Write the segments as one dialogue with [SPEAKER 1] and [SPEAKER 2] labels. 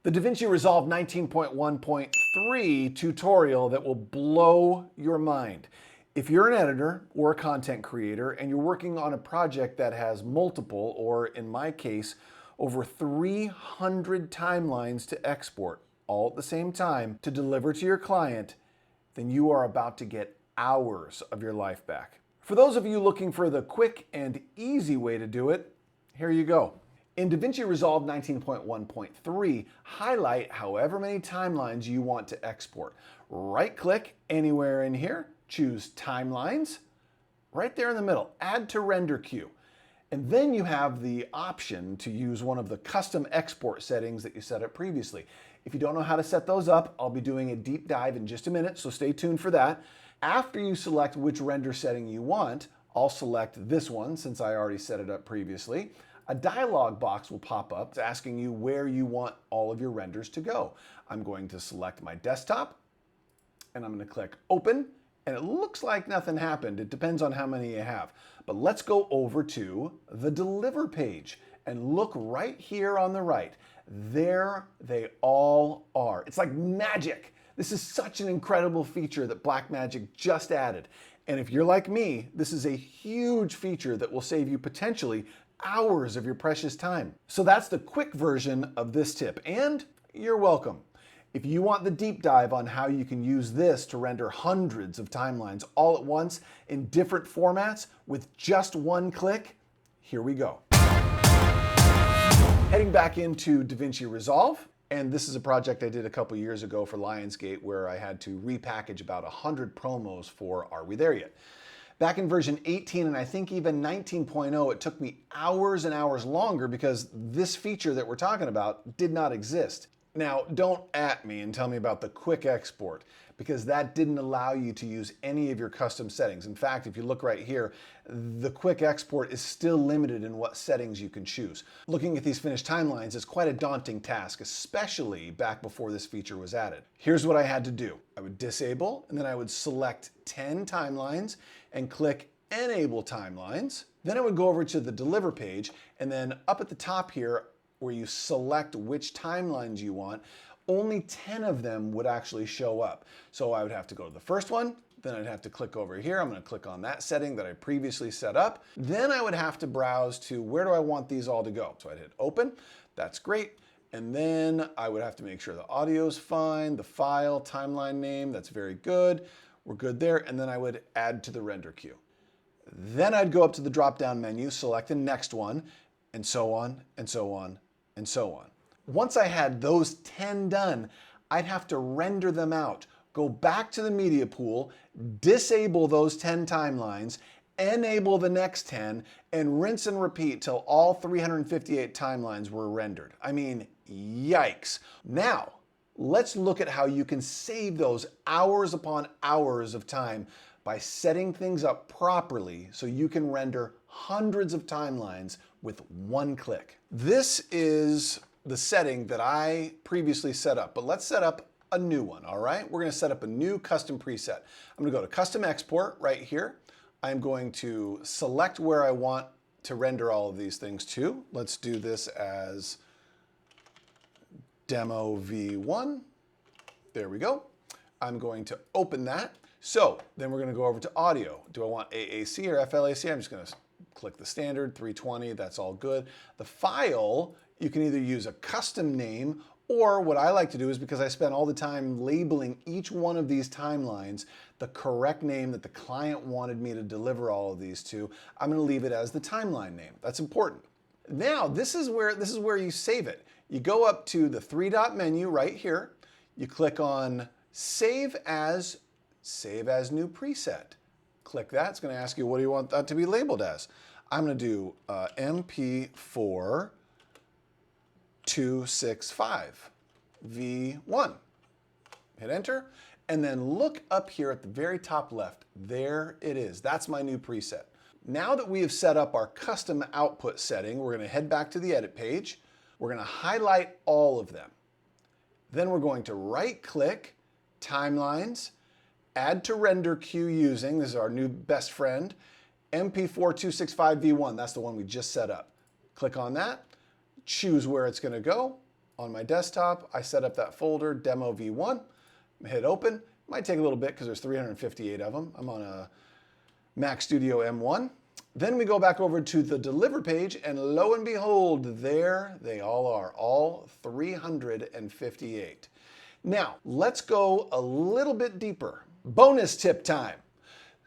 [SPEAKER 1] The DaVinci Resolve 19.1.3 tutorial that will blow your mind. If you're an editor or a content creator and you're working on a project that has multiple, or in my case, over 300 timelines to export all at the same time to deliver to your client, then you are about to get hours of your life back. For those of you looking for the quick and easy way to do it, here you go. In DaVinci Resolve 19.1.3, highlight however many timelines you want to export. Right-click anywhere in here, choose Timelines, right there in the middle, Add to Render Queue. And then you have the option to use one of the custom export settings that you set up previously. If you don't know how to set those up, I'll be doing a deep dive in just a minute, so stay tuned for that. After you select which render setting you want, I'll select this one since I already set it up previously. A dialog box will pop up asking you where you want all of your renders to go. I'm going to select my desktop and I'm going to click Open, and it looks like nothing happened. It depends on how many you have. But let's go over to the Deliver page and look right here on the right. There they all are. It's like magic. This is such an incredible feature that Blackmagic just added. And if you're like me, this is a huge feature that will save you potentially hours of your precious time. So that's the quick version of this tip, and you're welcome. If you want the deep dive on how you can use this to render hundreds of timelines all at once in different formats with just one click, here we go. Heading back into DaVinci Resolve, and this is a project I did a couple years ago for Lionsgate where I had to repackage about 100 promos for Are We There Yet? Back in version 18 and I think even 19.0, it took me hours and hours longer because this feature that we're talking about did not exist. Now, don't at me and tell me about the quick export, because that didn't allow you to use any of your custom settings. In fact, if you look right here, the quick export is still limited in what settings you can choose. Looking at these finished timelines is quite a daunting task, especially back before this feature was added. Here's what I had to do. I would disable, and then I would select 10 timelines and click Enable Timelines. Then I would go over to the Deliver page, and then up at the top here, where you select which timelines you want, only 10 of them would actually show up. So I would have to go to the first one, then I'd have to click over here. I'm gonna click on that setting that I previously set up. Then I would have to browse to where do I want these all to go. So I'd hit open, that's great. And then I would have to make sure the audio's fine, the file, timeline name, that's very good. We're good there. And then I would add to the render queue. Then I'd go up to the drop-down menu, select the next one, and so on, and so on, and so on. Once I had those 10 done, I'd have to render them out, go back to the media pool, disable those 10 timelines, enable the next 10, and rinse and repeat till all 358 timelines were rendered. I mean, yikes. Now, let's look at how you can save those hours upon hours of time by setting things up properly so you can render hundreds of timelines with one click. This is the setting that I previously set up, but let's set up a new one, all right? We're gonna set up a new custom preset. I'm gonna go to Custom Export right here. I'm going to select where I want to render all of these things to. Let's do this as Demo V1. There we go. I'm going to open that. So then we're gonna go over to audio. Do I want AAC or FLAC? I'm just gonna click the standard, 320, that's all good. The file, you can either use a custom name, or what I like to do is, because I spend all the time labeling each one of these timelines the correct name that the client wanted me to deliver all of these to, I'm gonna leave it as the timeline name. That's important. Now, this is where you save it. You go up to the three-dot menu right here, you click on Save as New Preset. Click that, it's gonna ask you what do you want that to be labeled as. I'm gonna do MP4 265 V1. Hit enter, and then look up here at the very top left. There it is, that's my new preset. Now that we have set up our custom output setting, we're gonna head back to the edit page. We're gonna highlight all of them. Then we're going to right click, timelines, add to render queue using, this is our new best friend, MP4265V1, that's the one we just set up. Click on that, choose where it's gonna go. on my desktop. I set up that folder, demo v1, hit open. Might take a little bit because there's 358 of them. I'm on a Mac Studio M1. Then we go back over to the deliver page, and lo and behold, there they all are, all 358. Now, let's go a little bit deeper. Bonus tip time.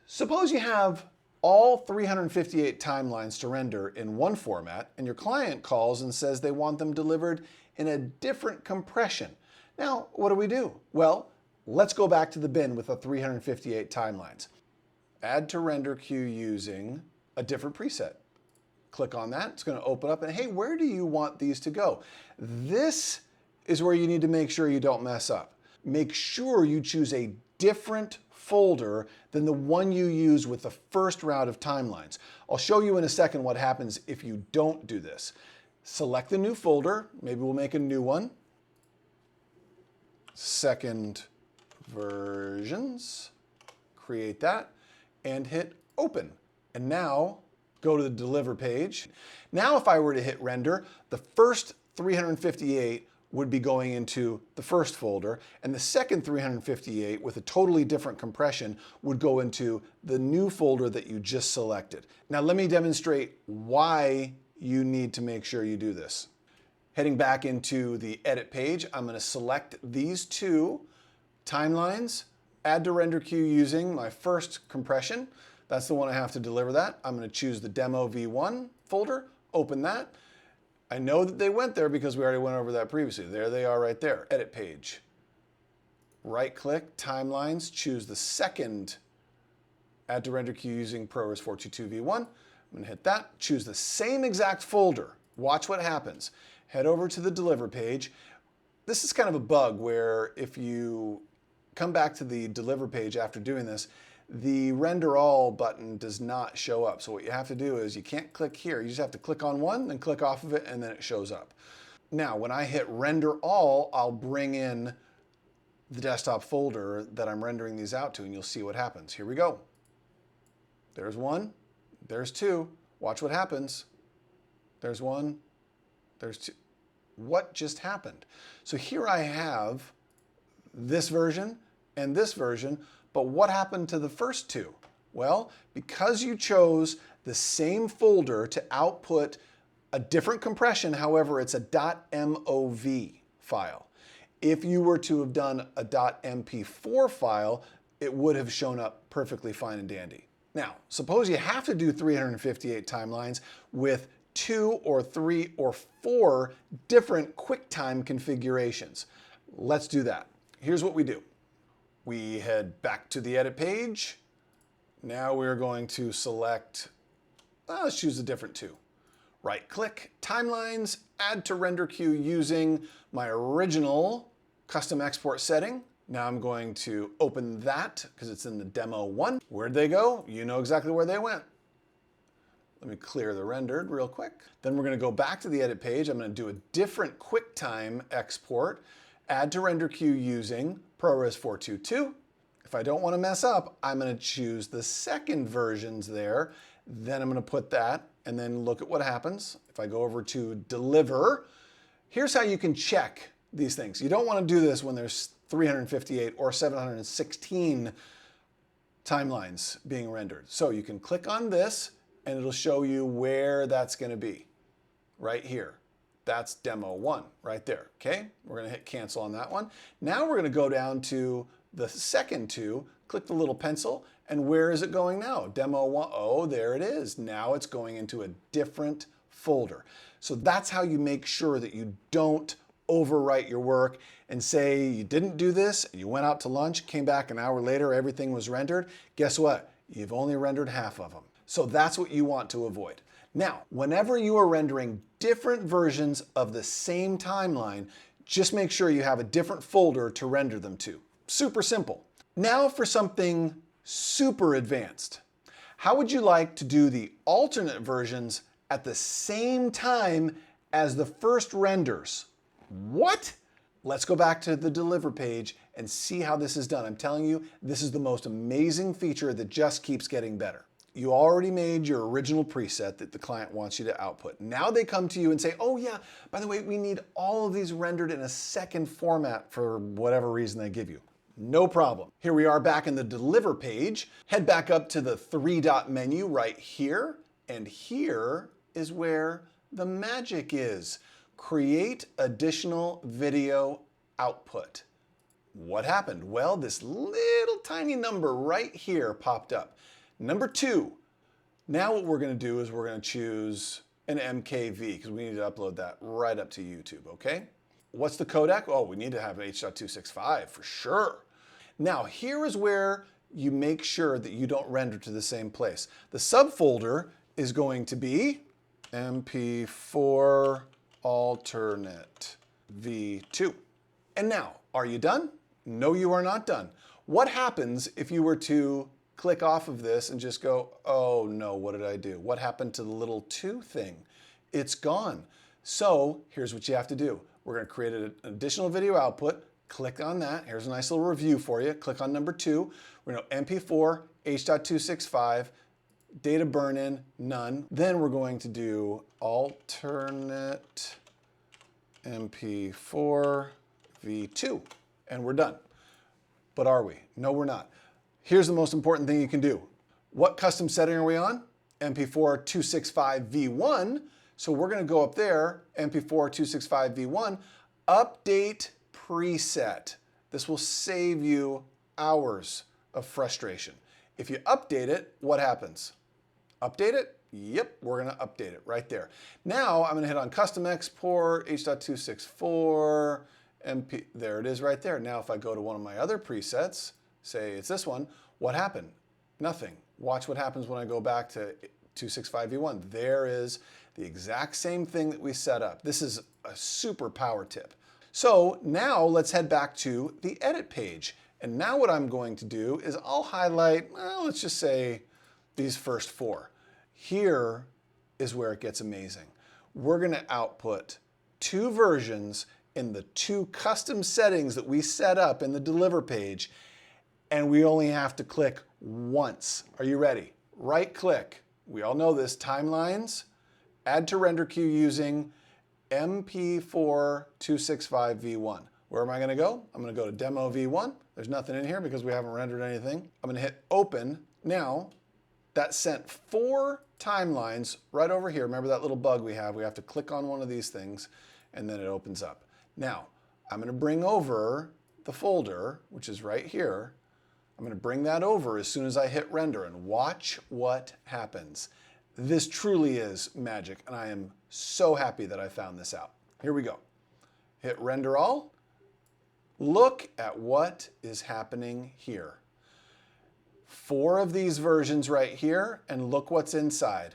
[SPEAKER 1] Suppose you have all 358 timelines to render in one format, and your client calls and says they want them delivered in a different compression. Now, what do? Well, let's go back to the bin with the 358 timelines. Add to render queue using a different preset. Click on that, it's gonna open up, and hey, where do you want these to go? This is where you need to make sure you don't mess up. Make sure you choose a different folder than the one you use with the first round of timelines. I'll show you in a second what happens if you don't do this. Select the new folder, maybe we'll make a new one. Second versions, create that, and hit open. And now go to the deliver page. Now if I were to hit render, the first 358 would be going into the first folder, and the second 358 with a totally different compression would go into the new folder that you just selected. Now let me demonstrate why you need to make sure you do this. Heading back into the edit page, I'm going to select these two timelines, add to render queue using my first compression. That's the one I have to deliver that. I'm going to choose the demo v1 folder, open that. I know that they went there because we already went over that previously. There they are right there, edit page. Right click, timelines, choose the second add to render queue using ProRes 422 v1. I'm going to hit that, choose the same exact folder. Watch what happens. Head over to the deliver page. This is kind of a bug where if you come back to the deliver page after doing this, the render all button does not show up. So what you have to do is you can't click here. You just have to click on one, then click off of it, and then it shows up. Now, when I hit render all, I'll bring in the desktop folder that I'm rendering these out to, and you'll see what happens. Here we go. There's one, there's two. Watch what happens. There's one, there's two. What just happened? So here I have this version and this version, but what happened to the first two? Well, because you chose the same folder to output a different compression, however, it's a .mov file. If you were to have done a .mp4 file, it would have shown up perfectly fine and dandy. Now, suppose you have to do 358 timelines with 2 or 3 or 4 different QuickTime configurations. Let's do that. Here's what we do. We head back to the edit page. Now we're going to select, let's choose a different 2. Right click, timelines, add to render queue using my original custom export setting. Now I'm going to open that because it's in the demo 1. Where'd they go? You know exactly where they went. Let me clear the rendered real quick. Then we're going to go back to the edit page. I'm going to do a different QuickTime export, add to render queue using ProRes 422. If I don't want to mess up, I'm going to choose the second versions there. Then I'm going to put that and then look at what happens. If I go over to deliver, here's how you can check these things. You don't want to do this when there's 358 or 716 timelines being rendered. So you can click on this and it'll show you where that's going to be right here. That's demo 1 right there, okay? We're gonna hit cancel on that one. Now we're gonna go down to the second 2, click the little pencil, and where is it going now? Demo 1, oh, there it is. Now it's going into a different folder. So that's how you make sure that you don't overwrite your work and say you didn't do this, and you went out to lunch, came back an hour later, everything was rendered. Guess what? You've only rendered half of them. So that's what you want to avoid. Now, whenever you are rendering different versions of the same timeline, just make sure you have a different folder to render them to. Super simple. Now for something super advanced. How would you like to do the alternate versions at the same time as the first renders? What? Let's go back to the deliver page and see how this is done. I'm telling you, this is the most amazing feature that just keeps getting better. You already made your original preset that the client wants you to output. Now they come to you and say, oh yeah, by the way, we need all of these rendered in a second format for whatever reason they give you. No problem. Here we are back in the Deliver page. Head back up to the three-dot menu right here, and here is where the magic is. Create additional video output. What happened? Well, this little tiny number right here popped up. Number 2. Now what we're going to do is we're going to choose an MKV because we need to upload that right up to YouTube, okay? What's the codec? Oh, we need to have an H.265 for sure. Now, here is where you make sure that you don't render to the same place. The subfolder is going to be MP4 alternate V2. And now, are you done? No, you are not done. What happens if you were to click off of this and just go, oh no, what did I do? What happened to the little 2 thing? It's gone. So here's what you have to do. We're going to create an additional video output. Click on that. Here's a nice little review for you. Click on number 2. We're going to MP4, H.265, data burn-in, none. Then we're going to do alternate MP4 V2. And we're done. But are we? No, we're not. Here's the most important thing you can do. What custom setting are we on? MP4 265 V1. So we're going to go up there, MP4 265 V1, update preset. This will save you hours of frustration. If you update it, what happens? Update it? Yep, we're going to update it right there. Now I'm going to hit on custom export, H.264, MP. There it is right there. Now if I go to one of my other presets, say it's this one, what happened? Nothing. Watch what happens when I go back to 265V1. There is the exact same thing that we set up. This is a super power tip. So now let's head back to the edit page. And now what I'm going to do is I'll highlight, well, let's just say these first 4. Here is where it gets amazing. We're going to output 2 versions in the 2 custom settings that we set up in the Deliver page, and we only have to click once. Are you ready? Right click. We all know this. Timelines. Add to render queue using MP4 265 V1. Where am I going to go? I'm going to go to Demo V1. There's nothing in here because we haven't rendered anything. I'm going to hit Open. Now, that sent 4 timelines right over here. Remember that little bug we have? We have to click on one of these things, and then it opens up. Now, I'm going to bring over the folder, which is right here. I'm going to bring that over as soon as I hit render, and watch what happens. This truly is magic, and I am so happy that I found this out. Here we go. Hit render all. Look at what is happening here. 4 of these versions right here, and look what's inside.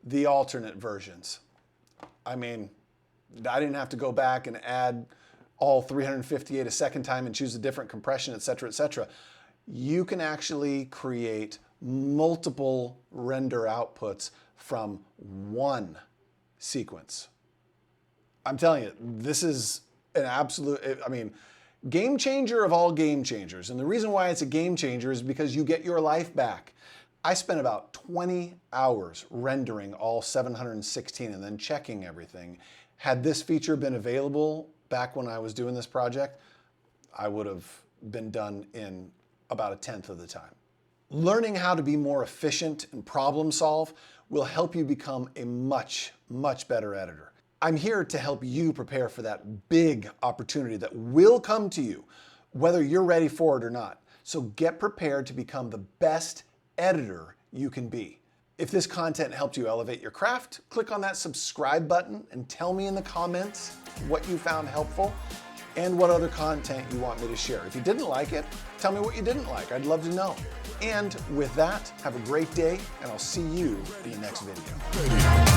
[SPEAKER 1] The alternate versions. I mean, I didn't have to go back and add all 358 a second time and choose a different compression, etc., etc. You can actually create multiple render outputs from one sequence. I'm telling you, this is an absolute, I mean, game changer of all game changers. And the reason why it's a game changer is because you get your life back. I spent about 20 hours rendering all 716 and then checking everything. Had this feature been available back when I was doing this project, I would have been done in about 1/10 of the time. Learning how to be more efficient and problem solve will help you become a much, much better editor. I'm here to help you prepare for that big opportunity that will come to you, whether you're ready for it or not. So get prepared to become the best editor you can be. If this content helped you elevate your craft, click on that subscribe button and tell me in the comments what you found helpful and what other content you want me to share. If you didn't like it, tell me what you didn't like. I'd love to know. And with that, have a great day, and I'll see you in the next video.